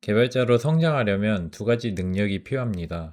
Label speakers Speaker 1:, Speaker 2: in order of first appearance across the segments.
Speaker 1: 개발자로 성장하려면 두 가지 능력이 필요합니다.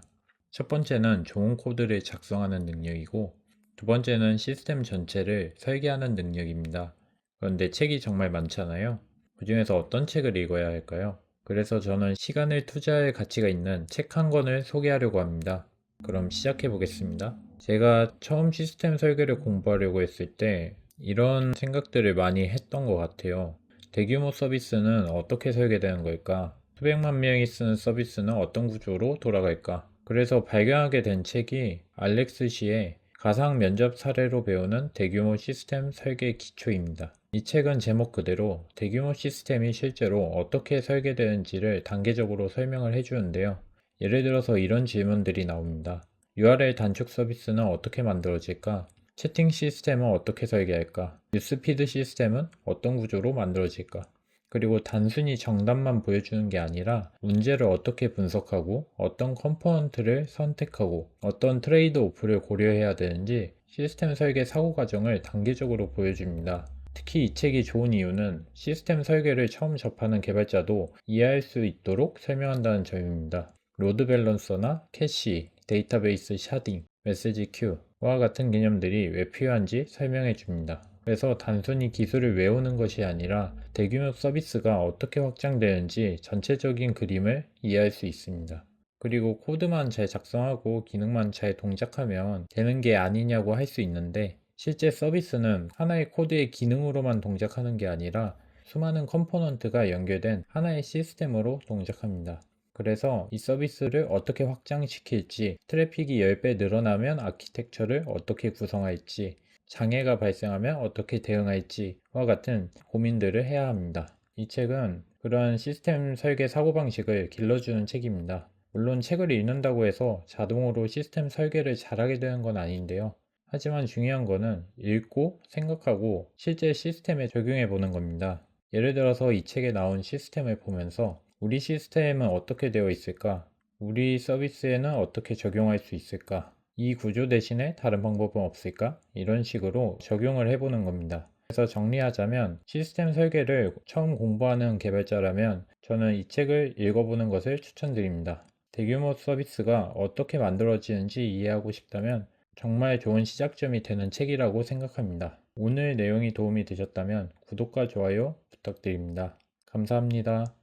Speaker 1: 첫 번째는 좋은 코드를 작성하는 능력이고, 두 번째는 시스템 전체를 설계하는 능력입니다. 그런데 책이 정말 많잖아요. 그중에서 어떤 책을 읽어야 할까요? 그래서 저는 시간을 투자할 가치가 있는 책 한 권을 소개하려고 합니다. 그럼 시작해 보겠습니다. 제가 처음 시스템 설계를 공부하려고 했을 때 이런 생각들을 많이 했던 것 같아요. 대규모 서비스는 어떻게 설계되는 걸까? 수백만 명이 쓰는 서비스는 어떤 구조로 돌아갈까? 그래서 발견하게 된 책이 알렉스 시의 가상 면접 사례로 배우는 대규모 시스템 설계 기초입니다. 이 책은 제목 그대로 대규모 시스템이 실제로 어떻게 설계되는지를 단계적으로 설명을 해주는데요. 예를 들어서 이런 질문들이 나옵니다. URL 단축 서비스는 어떻게 만들어질까? 채팅 시스템은 어떻게 설계할까? 뉴스피드 시스템은 어떤 구조로 만들어질까? 그리고 단순히 정답만 보여주는 게 아니라 문제를 어떻게 분석하고 어떤 컴포넌트를 선택하고 어떤 트레이드 오프를 고려해야 되는지 시스템 설계 사고 과정을 단계적으로 보여줍니다. 특히 이 책이 좋은 이유는 시스템 설계를 처음 접하는 개발자도 이해할 수 있도록 설명한다는 점입니다. 로드 밸런서나 캐시, 데이터베이스 샤딩, 메시지 큐와 같은 개념들이 왜 필요한지 설명해 줍니다. 그래서 단순히 기술을 외우는 것이 아니라 대규모 서비스가 어떻게 확장되는지 전체적인 그림을 이해할 수 있습니다. 그리고 코드만 잘 작성하고 기능만 잘 동작하면 되는 게 아니냐고 할 수 있는데 실제 서비스는 하나의 코드의 기능으로만 동작하는 게 아니라 수많은 컴포넌트가 연결된 하나의 시스템으로 동작합니다. 그래서 이 서비스를 어떻게 확장시킬지, 트래픽이 10배 늘어나면 아키텍처를 어떻게 구성할지, 장애가 발생하면 어떻게 대응할지와 같은 고민들을 해야 합니다. 이 책은 그러한 시스템 설계 사고방식을 길러주는 책입니다. 물론 책을 읽는다고 해서 자동으로 시스템 설계를 잘하게 되는 건 아닌데요. 하지만 중요한 거는 읽고 생각하고 실제 시스템에 적용해 보는 겁니다. 예를 들어서 이 책에 나온 시스템을 보면서 우리 시스템은 어떻게 되어 있을까? 우리 서비스에는 어떻게 적용할 수 있을까? 이 구조 대신에 다른 방법은 없을까? 이런 식으로 적용을 해보는 겁니다. 그래서 정리하자면 시스템 설계를 처음 공부하는 개발자라면 저는 이 책을 읽어보는 것을 추천드립니다. 대규모 서비스가 어떻게 만들어지는지 이해하고 싶다면 정말 좋은 시작점이 되는 책이라고 생각합니다. 오늘 내용이 도움이 되셨다면 구독과 좋아요 부탁드립니다. 감사합니다.